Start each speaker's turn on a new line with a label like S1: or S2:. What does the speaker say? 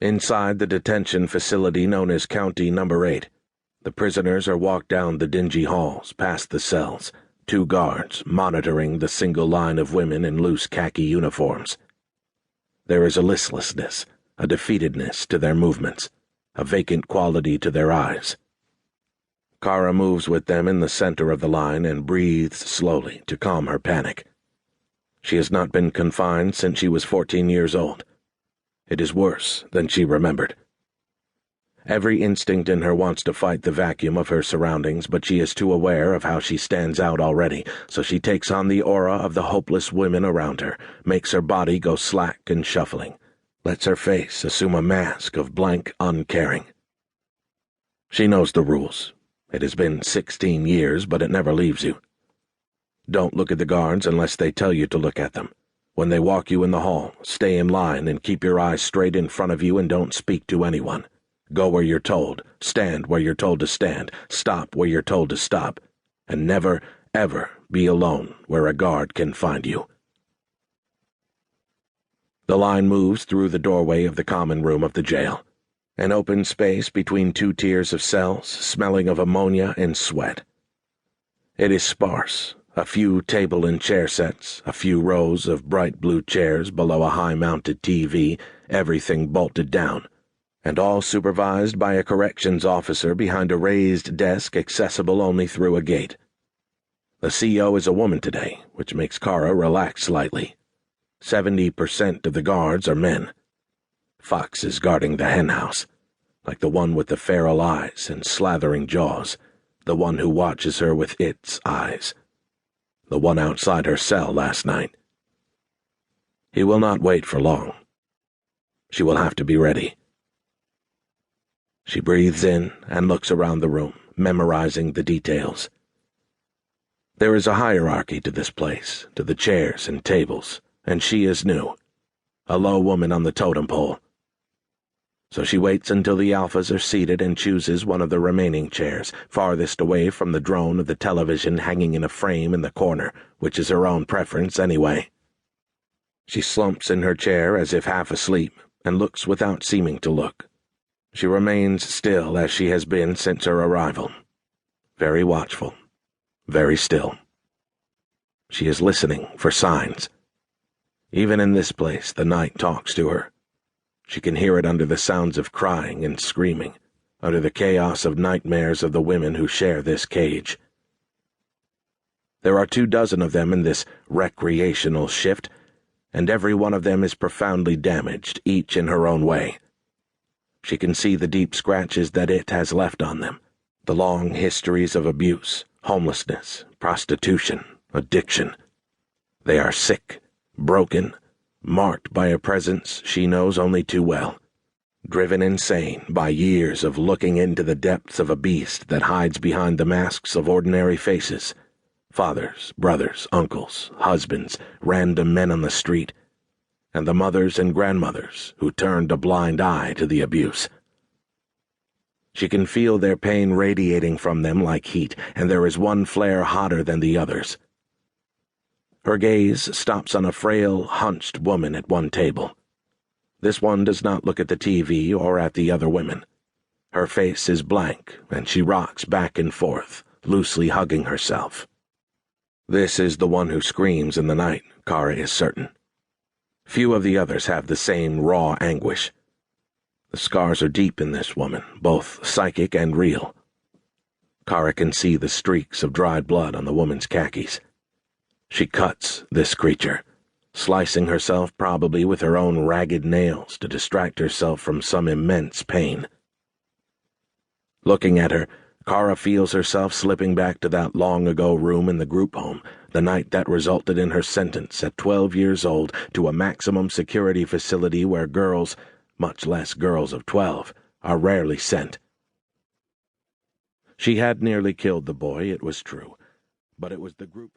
S1: Inside the detention facility known as County Number 8, the prisoners are walked down the dingy halls, past the cells, two guards monitoring the single line of women in loose khaki uniforms. There is a listlessness, a defeatedness to their movements, a vacant quality to their eyes. Cara moves with them in the center of the line and breathes slowly to calm her panic. She has not been confined since she was 14 years old. It is worse than she remembered. Every instinct in her wants to fight the vacuum of her surroundings, but she is too aware of how she stands out already, so she takes on the aura of the hopeless women around her, makes her body go slack and shuffling, lets her face assume a mask of blank uncaring. She knows the rules. It has been 16 years, but it never leaves you. Don't look at the guards unless they tell you to look at them. When they walk you in the hall, stay in line and keep your eyes straight in front of you and don't speak to anyone. Go where you're told, stand where you're told to stand, stop where you're told to stop, and never, ever be alone where a guard can find you. The line moves through the doorway of the common room of the jail, an open space between two tiers of cells, smelling of ammonia and sweat. It is sparse. A few table and chair sets, a few rows of bright blue chairs below a high-mounted TV, everything bolted down, and all supervised by a corrections officer behind a raised desk accessible only through a gate. The CO is a woman today, which makes Cara relax slightly. 70% of the guards are men. Fox is guarding the henhouse, like the one with the feral eyes and slathering jaws, the one who watches her with its eyes. The one outside her cell last night. He will not wait for long. She will have to be ready. She breathes in and looks around the room, memorizing the details. There is a hierarchy to this place, to the chairs and tables, and she is new, a low woman on the totem pole. So she waits until the alphas are seated and chooses one of the remaining chairs, farthest away from the drone of the television hanging in a frame in the corner, which is her own preference anyway. She slumps in her chair as if half asleep, and looks without seeming to look. She remains still as she has been since her arrival. Very watchful, very still. She is listening for signs. Even in this place, the night talks to her. She can hear it under the sounds of crying and screaming, under the chaos of nightmares of the women who share this cage. There are 24 of them in this recreational shift, and every one of them is profoundly damaged, each in her own way. She can see the deep scratches that it has left on them, the long histories of abuse, homelessness, prostitution, addiction. They are sick, broken, marked by a presence she knows only too well, driven insane by years of looking into the depths of a beast that hides behind the masks of ordinary faces, fathers, brothers, uncles, husbands, random men on the street, and the mothers and grandmothers who turned a blind eye to the abuse. She can feel their pain radiating from them like heat, and there is one flare hotter than the others. Her gaze stops on a frail, hunched woman at one table. This one does not look at the TV or at the other women. Her face is blank, and she rocks back and forth, loosely hugging herself. This is the one who screams in the night, Cara is certain. Few of the others have the same raw anguish. The scars are deep in this woman, both psychic and real. Cara can see the streaks of dried blood on the woman's khakis. She cuts this creature, slicing herself probably with her own ragged nails to distract herself from some immense pain. Looking at her, Cara feels herself slipping back to that long-ago room in the group home, the night that resulted in her sentence at 12 years old to a maximum security facility where girls, much less girls of 12, are rarely sent. She had nearly killed the boy, it was true, but it was the group